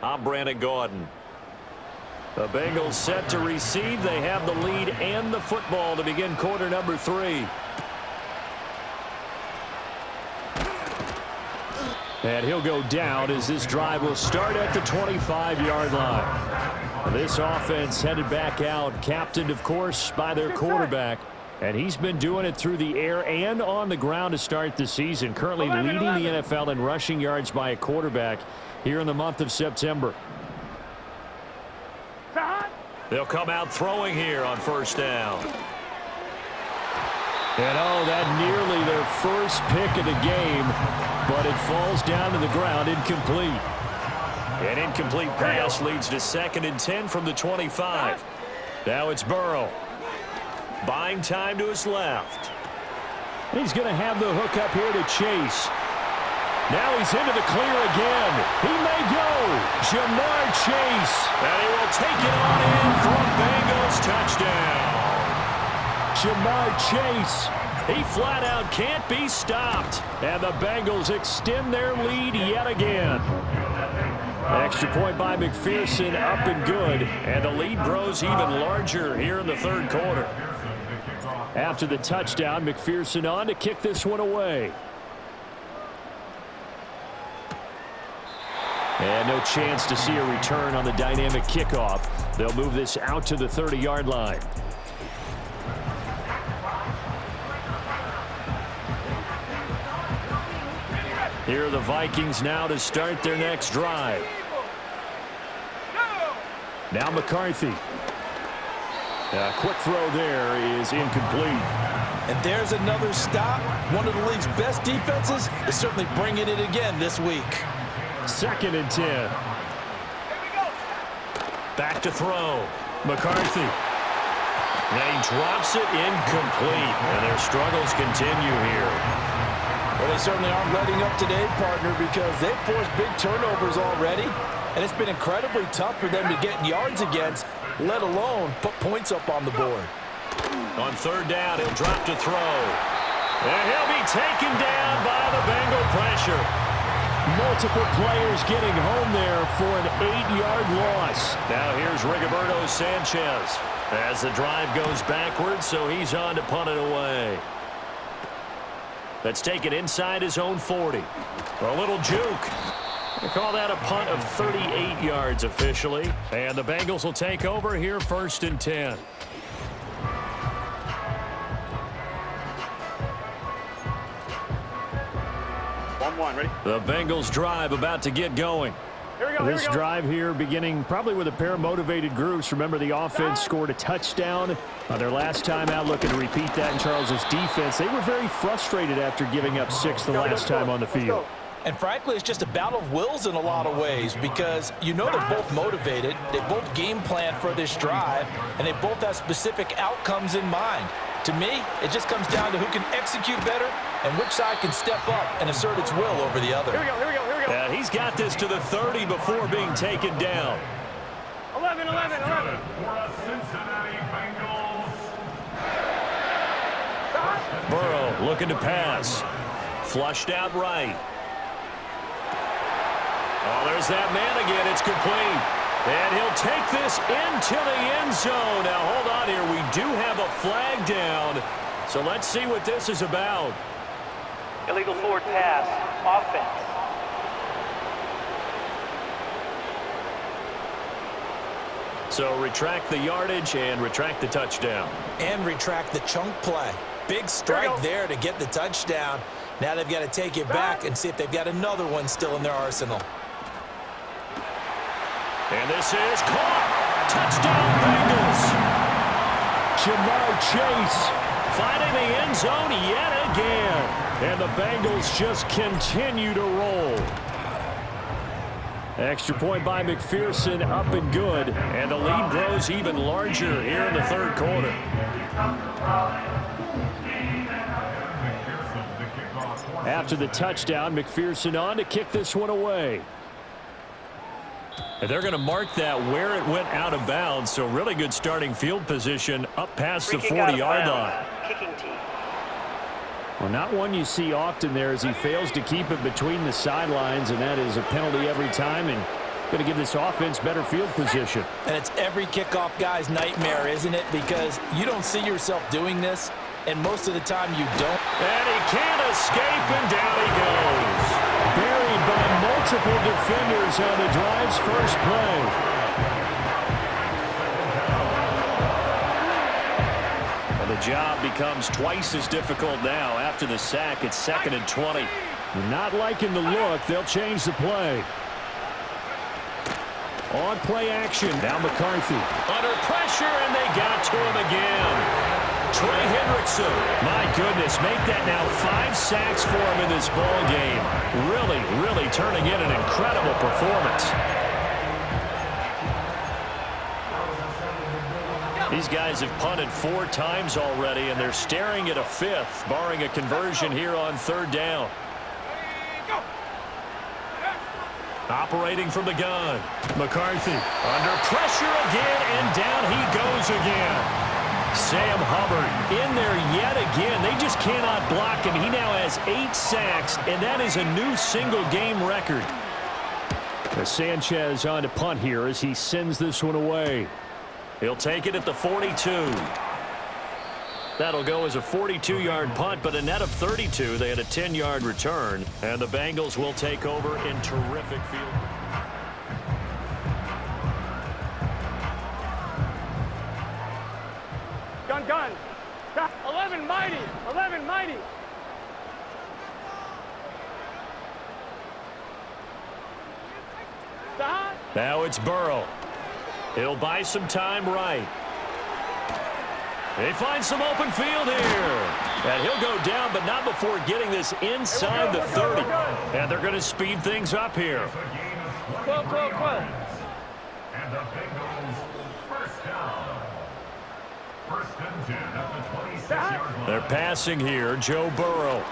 I'm Brandon Gordon. The Bengals set to receive. They have the lead and the football to begin quarter number 3. And he'll go down as this drive will start at the 25-yard line. This offense headed back out, captained, of course, by their quarterback. And he's been doing it through the air and on the ground to start the season. Currently leading the NFL in rushing yards by a quarterback here in the month of September. They'll come out throwing here on first down. And oh, that nearly their first pick of the game, but it falls down to the ground incomplete. An incomplete pass leads to 2nd and 10 from the 25. Now it's Burrow. Buying time to his left. He's going to have the hook up here to Chase. Now he's into the clear again. He may go. Jamar Chase. And he will take it on in for a Bengals touchdown. Jamar Chase. He flat out can't be stopped. And the Bengals extend their lead yet again. Extra point by McPherson, up and good. And the lead grows even larger here in the third quarter. After the touchdown, McPherson on to kick this one away. And no chance to see a return on the dynamic kickoff. They'll move this out to the 30-yard line. Here are the Vikings now to start their next drive. Now McCarthy. A quick throw there is incomplete. And there's another stop. One of the league's best defenses is certainly bringing it again this week. 2nd and 10. Back to throw. McCarthy. And he drops it incomplete. And their struggles continue here. Well, they certainly aren't letting up today, partner, because they've forced big turnovers already. And it's been incredibly tough for them to get yards against, let alone put points up on the board. On third down, he'll drop to throw. And he'll be taken down by the Bengal pressure. Multiple players getting home there for an 8-yard loss. Now here's Rigoberto Sanchez as the drive goes backwards, so he's on to punt it away. Let's take it inside his own 40. A little juke. They call that a punt of 38 yards officially. And the Bengals will take over here 1st and 10. Ready? The Bengals drive about to get going. This drive here beginning probably with a pair of motivated groups. Remember, the offense scored a touchdown on their last time out, looking to repeat that in Charles's defense. They were very frustrated after giving up 6 the last time on the field. And frankly, it's just a battle of wills in a lot of ways because you know they're both motivated, they both game plan for this drive, and they both have specific outcomes in mind. To me, it just comes down to who can execute better and which side can step up and assert its will over the other. Here we go. Yeah, he's got this to the 30 before being taken down. 11. Burrow looking to pass. Flushed out right. Oh, there's that man again. It's complete. And he'll take this into the end zone. Now, hold on here. We do have a flag down. So let's see what this is about. Illegal forward pass. Offense. So retract the yardage and retract the touchdown. And retract the chunk play. Big strike there to get the touchdown. Now they've got to take it back and see if they've got another one still in their arsenal. And this is caught. Touchdown, Bengals. Jamar Chase finding the end zone yet again. And the Bengals just continue to roll. Extra point by McPherson, up and good. And the lead grows even larger here in the third quarter. After the touchdown, McPherson on to kick this one away. And they're going to mark that where it went out of bounds. So really good starting field position up past the 40-yard line. Kicking team. Well, not one you see often there as he fails to keep it between the sidelines, and that is a penalty every time. And Going to give this offense better field position. And it's every kickoff guy's nightmare, isn't it? Because you don't see yourself doing this, and most of the time you don't. And he can't escape, and down he goes. Buried by multiple defenders on the drive's first play. Well, the job becomes twice as difficult now. After the sack, it's 2nd and 20. Not liking the look. They'll change the play. On play action. Now McCarthy. Under pressure, and they got to him again. Trey Hendrickson. My goodness, make that now 5 sacks for him in this ball game. Really turning in an incredible performance. These guys have punted 4 times already, and they're staring at a 5th, barring a conversion here on 3rd down. Operating from the gun. McCarthy under pressure again, and down he goes again. Sam Hubbard in there yet again. They just cannot block him. He now has 8 sacks, and that is a new single-game record. Sanchez on to punt here as he sends this one away. He'll take it at the 42. That'll go as a 42-yard punt, but a net of 32. They had a 10-yard return, and the Bengals will take over in terrific field. Gun. 11 mighty. 11 mighty. Stop. Now it's Burrow. He'll buy some time right. They find some open field here. And he'll go down, but not before getting this inside the 30. And they're going to speed things up here. Quill. And the Bengals first down. 1st and 10 at the 26-yard line. They're passing here, Joe Burrow.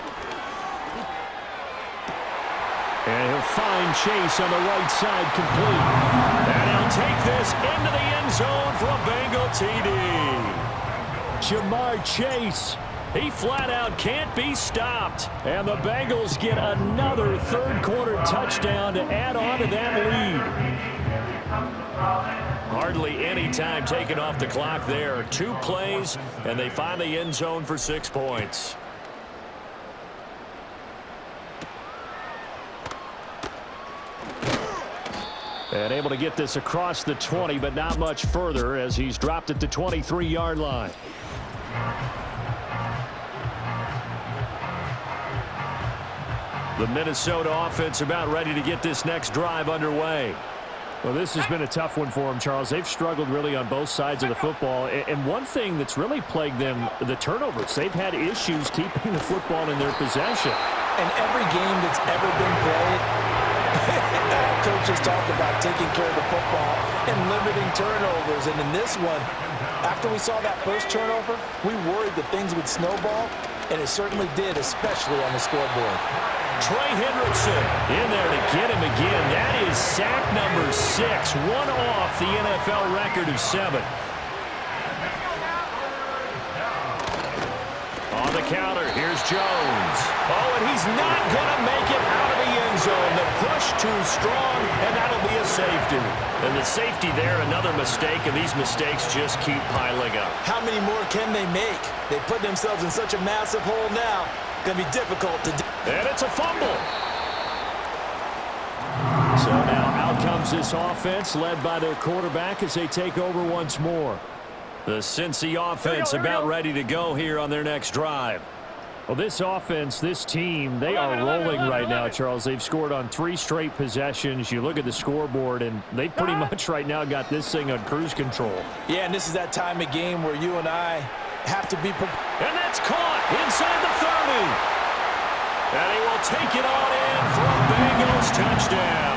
And he'll find Chase on the right side complete. And he'll take this into the end zone for a Bengal TD. Jamar Chase, he flat out can't be stopped. And the Bengals get another 3rd quarter touchdown to add on to that lead. Hardly any time taken off the clock there. 2 plays, and they find the end zone for 6 points. And able to get this across the 20, but not much further as he's dropped at the 23-yard line. The Minnesota offense about ready to get this next drive underway. Well, this has been a tough one for them, Charles. They've struggled really on both sides of the football. And one thing that's really plagued them, the turnovers. They've had issues keeping the football in their possession. And every game that's ever been played, coaches talk about taking care of the football and limiting turnovers. And in this one, after we saw that first turnover, we worried that things would snowball, and it certainly did, especially on the scoreboard. Trey Hendrickson in there to get him again. That is sack number 6, one off the NFL record of 7. On the counter, here's Jones. Oh, and he's not going to make it out of the end zone. The push too strong, and that'll be a safety. And the safety there, another mistake, and these mistakes just keep piling up. How many more can they make? They put themselves in such a massive hole now. Going to be difficult to do. And it's a fumble. So now out comes this offense, led by their quarterback as they take over once more. The Cincy offense about ready to go here on their next drive. Well, this offense, this team, they are rolling right now, Charles. They've scored on 3 straight possessions. You look at the scoreboard, and they've pretty much right now got this thing on cruise control. Yeah, and this is that time of game where you and I have to be prepared. And that's caught inside the 30. And he will take it on in for a Bengals touchdown.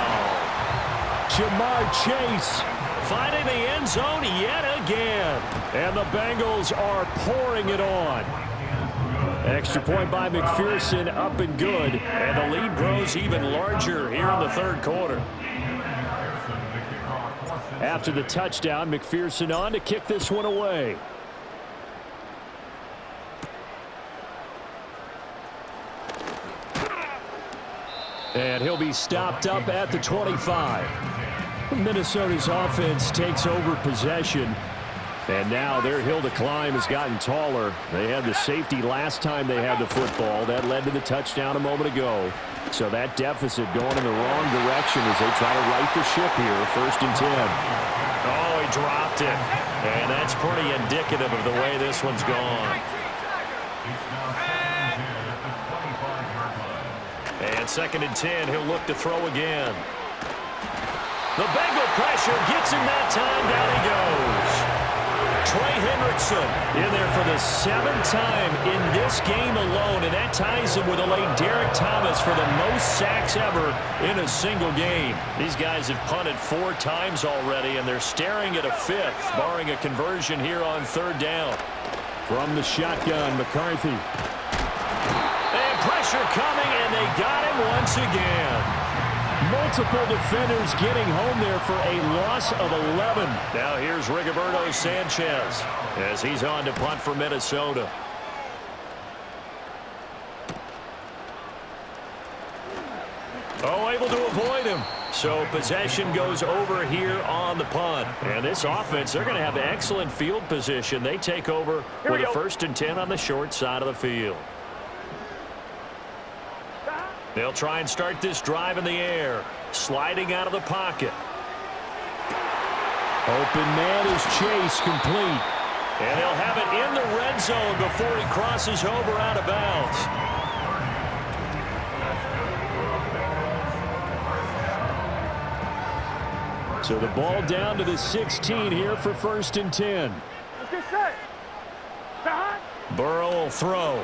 Jamar Chase finding the end zone yet again. And the Bengals are pouring it on. Extra point by McPherson, up and good. And the lead grows even larger here in the 3rd quarter. After the touchdown, McPherson on to kick this one away. And he'll be stopped up at the 25. Minnesota's offense takes over possession. And now their hill to climb has gotten taller. They had the safety last time they had the football. That led to the touchdown a moment ago. So that deficit going in the wrong direction as they try to right the ship here. 1st and 10. Oh, he dropped it. And that's pretty indicative of the way this one's gone. And 2nd and 10, he'll look to throw again. The Bengal pressure gets him that time. Down he goes. Trey Hendrickson in there for the 7th time in this game alone, and that ties him with the late Derek Thomas for the most sacks ever in a single game. These guys have punted 4 times already, and they're staring at a 5th, barring a conversion here on 3rd down. From the shotgun, McCarthy. And pressure coming, and they got him once again. Multiple defenders getting home there for a loss of 11. Now here's Rigoberto Sanchez as he's on to punt for Minnesota. Oh, able to avoid him. So possession goes over here on the punt. And this offense, they're going to have excellent field position. They take over with a 1st and 10 on the short side of the field. They'll try and start this drive in the air. Sliding out of the pocket. Open man is Chase, complete. And they'll have it in the red zone before he crosses over out of bounds. So the ball down to the 16 here for 1st and 10. Let's get set. Burrow will throw.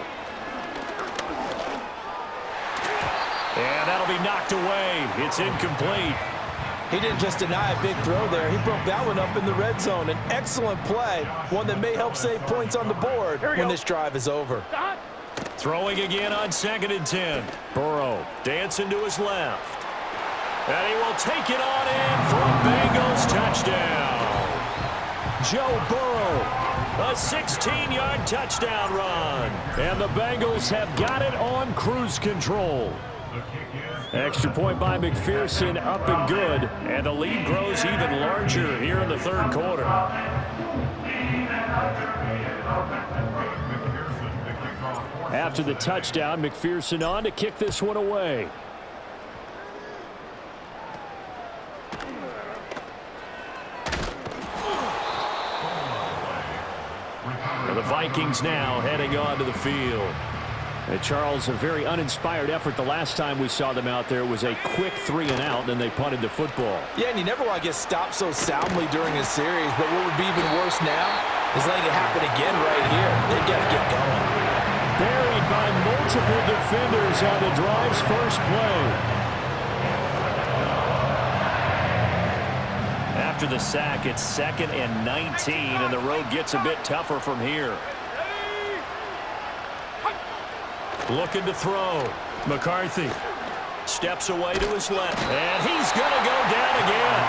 And that'll be knocked away. It's incomplete. He didn't just deny a big throw there. He broke that one up in the red zone. An excellent play, one that may help save points on the board when this drive is over. Throwing again on 2nd and 10. Burrow dancing to his left. And he will take it on in for a Bengals touchdown. Joe Burrow, a 16-yard touchdown run. And the Bengals have got it on cruise control. Extra point by McPherson, up and good. And the lead grows even larger here in the 3rd quarter. After the touchdown, McPherson on to kick this one away. And the Vikings now heading onto the field. And Charles, a very uninspired effort the last time we saw them out there was a quick 3 and out, then they punted the football. Yeah, and you never want to get stopped so soundly during a series, but what would be even worse now is letting it happen again right here. They've got to get going. Buried by multiple defenders on the drive's first play. After the sack, it's 2nd and 19, and the road gets a bit tougher from here. Looking to throw. McCarthy steps away to his left. And he's going to go down again.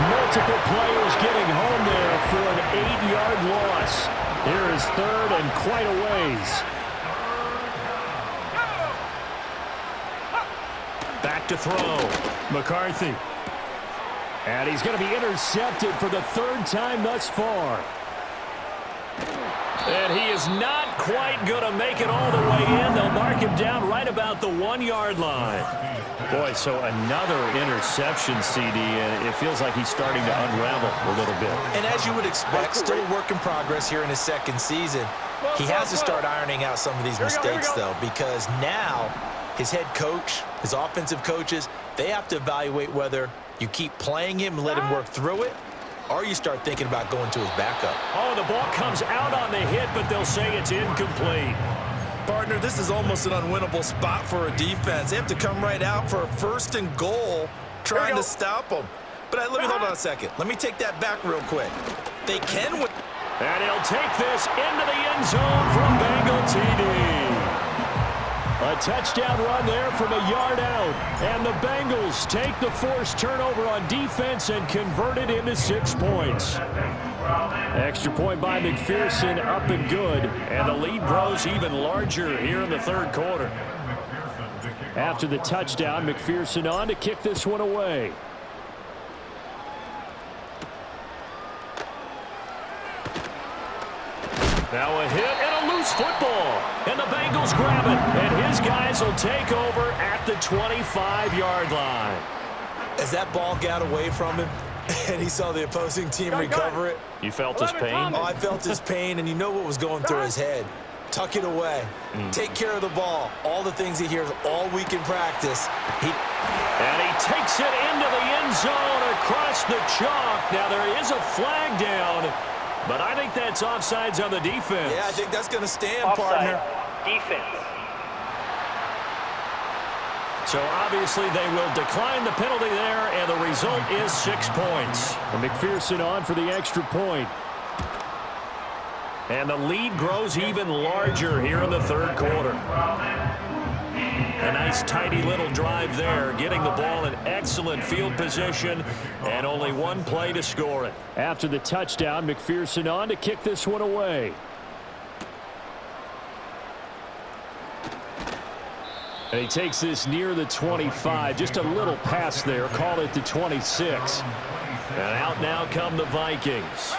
Multiple players getting home there for an 8-yard loss. Here is 3rd and quite a ways. Back to throw. McCarthy. And he's going to be intercepted for the 3rd time thus far. And he is not quite going to make it all the way in. They'll mark him down right about the 1-yard line. Boy, so another interception, CD, and it feels like he's starting to unravel a little bit. And as you would expect, still a work in progress here in his 2nd season. He has to start ironing out some of these mistakes, though, because now his head coach, his offensive coaches, they have to evaluate whether you keep playing him and let him work through it, or you start thinking about going to his backup. Oh, the ball comes out on the hit, but they'll say it's incomplete. Partner, this is almost an unwinnable spot for a defense. They have to come right out for a 1st and goal trying to stop them. But let me hold on a second. Let me take that back real quick. They can win. And he'll take this into the end zone from Bengal TD. A touchdown run there from a yard out. And the Bengals take the forced turnover on defense and convert it into 6 points. Extra point by McPherson, up and good. And the lead grows even larger here in the 3rd quarter. After the touchdown, McPherson on to kick this one away. Now a hit and a loose football. And the Bengals grab it. And his guys will take over at the 25-yard line. As that ball got away from him and he saw the opposing team recover it. You felt his pain? Oh, I felt his pain, and you know what was going through his head. Tuck it away. Take care of the ball. All the things he hears all week in practice. And he takes it into the end zone across the chalk. Now there is a flag down, but I think that's offsides on the defense. Yeah, I think that's going to stand, Offside. partner. Defense. So obviously they will decline the penalty there, and the result is 6 points. And McPherson on for the extra point. And the lead grows even larger here in the third quarter. A nice tidy little drive there, getting the ball in excellent field position, and only one play to score it. After the touchdown, McPherson on to kick this one away. And he takes this near the 25. Just a little pass there. Call it the 26. And out now come the Vikings.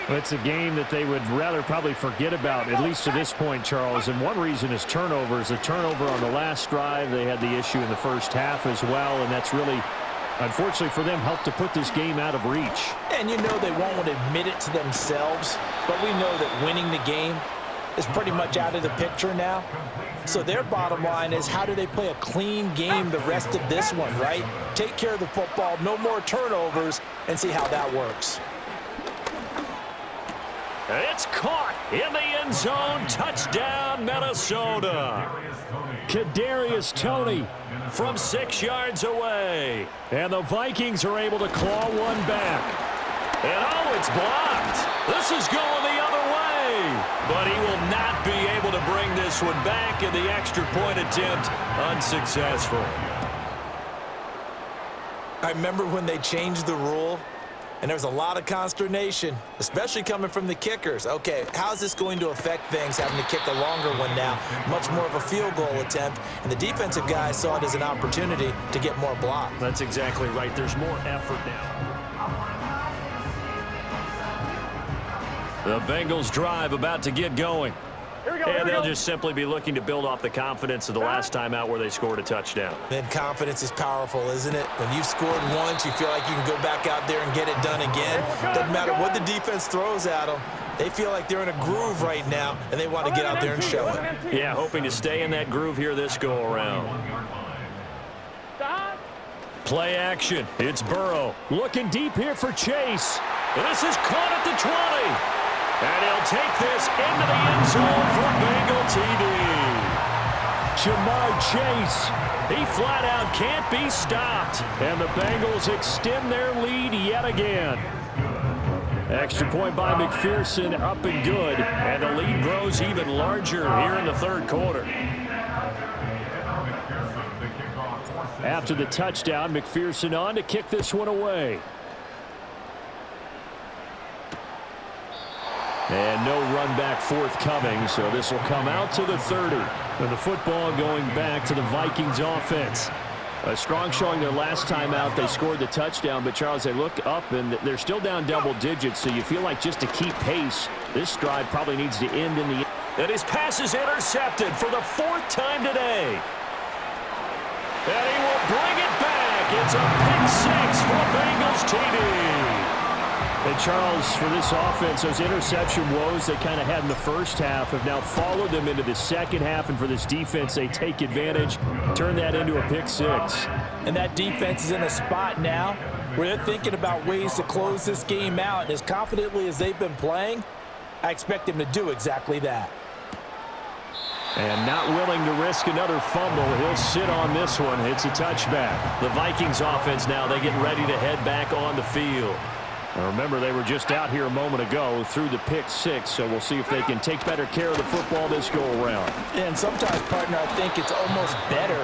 It's a game that they would rather probably forget about, at least to this point, Charles. And one reason is turnovers. A turnover on the last drive. They had the issue in the first half as well. And that's really, unfortunately for them, helped to put this game out of reach. And you know they won't admit it to themselves. But we know that winning the game is pretty much out of the picture now. So their bottom line is, how do they play a clean game the rest of this one, right? Take care of the football, no more turnovers, and see how that works. It's caught in the end zone. Touchdown, Minnesota. Kadarius Toney from 6 yards away. And the Vikings are able to claw one back. And oh, it's blocked. This is going the other way. But he will not be able to bring this one back, and the extra point attempt unsuccessful. I remember when they changed the rule, and there was a lot of consternation, especially coming from the kickers. Okay, how's this going to affect things, having to kick a longer one now, much more of a field goal attempt, and the defensive guys saw it as an opportunity to get more blocks. That's exactly right. There's more effort now. The Bengals drive about to get going. And they'll just simply be looking to build off the confidence of the last time out where they scored a touchdown. Then confidence is powerful, isn't it? When you've scored once, you feel like you can go back out there and get it done again. Doesn't matter what the defense throws at them. They feel like they're in a groove right now, and they want to get out there and show it. Yeah, hoping to stay in that groove here this go-around. Play action. It's Burrow. Looking deep here for Chase. This is caught at the 20. And he'll take this into the end zone for Bengal TD. Jamar Chase, he flat out can't be stopped. And the Bengals extend their lead yet again. Extra point by McPherson, up and good. And the lead grows even larger here in the third quarter. After the touchdown, McPherson on to kick this one away. And no run back forthcoming, so this will come out to the 30. And the football going back to the Vikings offense. A strong showing their last time out. They scored the touchdown, but Charles, they look up and they're still down double digits, so you feel like just to keep pace, this drive probably needs to end in the... And his pass is intercepted for the 4th time today. And he will bring it back. It's a pick 6 for Bengals TD. And Charles, for this offense, those interception woes they kind of had in the first half have now followed them into the second half. And for this defense, they take advantage, turn that into a pick 6. And that defense is in a spot now where they're thinking about ways to close this game out. And as confidently as they've been playing, I expect them to do exactly that. And not willing to risk another fumble. He'll sit on this one. It's a touchback. The Vikings offense now, they get ready to head back on the field. Now remember, they were just out here a moment ago through the pick 6, so we'll see if they can take better care of the football this go-around. And sometimes, partner, I think it's almost better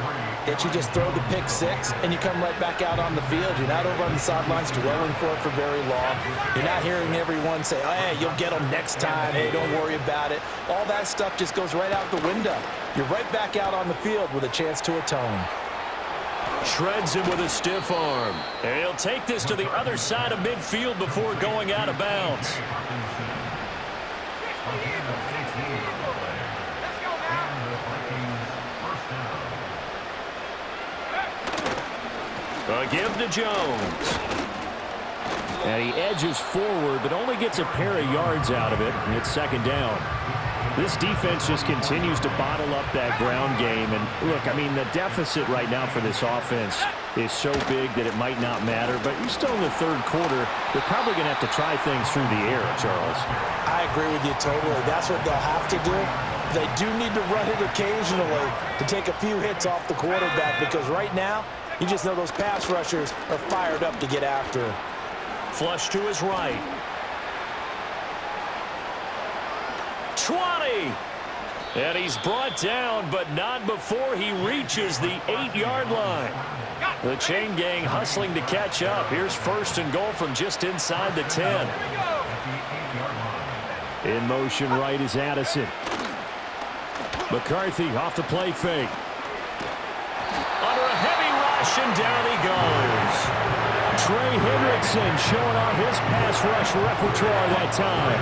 that you just throw the pick 6 and you come right back out on the field. You're not over on the sidelines dwelling for it for very long. You're not hearing everyone say, oh, hey, you'll get them next time. Hey, don't worry about it. All that stuff just goes right out the window. You're right back out on the field with a chance to atone. Shreds him with a stiff arm. And he'll take this to the other side of midfield before going out of bounds. A gain of 16 on the play. And the Vikings first down. A give to Jones. And he edges forward, but only gets a pair of yards out of it. And it's second down. This defense just continues to bottle up that ground game. And look, I mean, the deficit right now for this offense is so big that it might not matter. But you're still in the third quarter. They're probably going to have to try things through the air, Charles. I agree with you totally. That's what they'll have to do. They do need to run it occasionally to take a few hits off the quarterback, because right now, you just know those pass rushers are fired up to get after him. Flush to his right. 20. And he's brought down, but not before he reaches the 8-yard line. The chain gang hustling to catch up. Here's first and goal from just inside the 10. In motion right is Addison. McCarthy off the play fake. Under a heavy rush, and down he goes. Trey Hendrickson showing off his pass rush repertoire that time.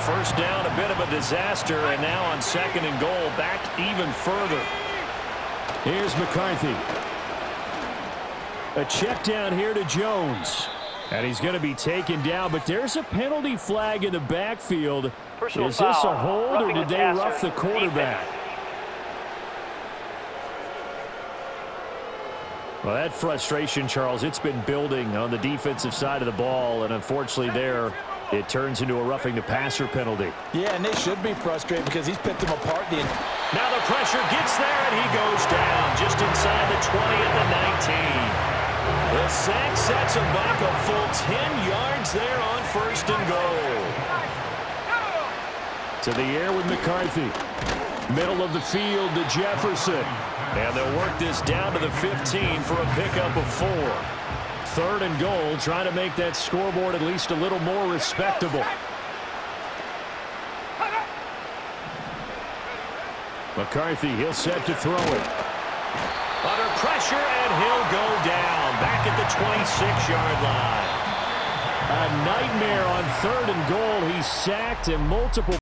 First down, a bit of a disaster, and now on second and goal, back even further. Here's McCarthy. A check down here to Jones. And he's going to be taken down, but there's a penalty flag in the backfield. Personal Is this foul. a hold, Roughing or did the they passer. rough the quarterback? Well, that frustration, Charles, it's been building on the defensive side of the ball, and unfortunately there, it turns into a roughing the passer penalty. Yeah, and they should be frustrated because he's picked them apart. Now the pressure gets there, and he goes down just inside the 20 at the 19. The sack sets him back a full 10 yards there on first and goal. To the air with McCarthy. Middle of the field to Jefferson. And they'll work this down to the 15 for a pickup of 4. Third and goal, trying to make that scoreboard at least a little more respectable. McCarthy, he'll set to throw it. Under pressure, and he'll go down. Back at the 26-yard line. A nightmare on third and goal. He's sacked, and multiple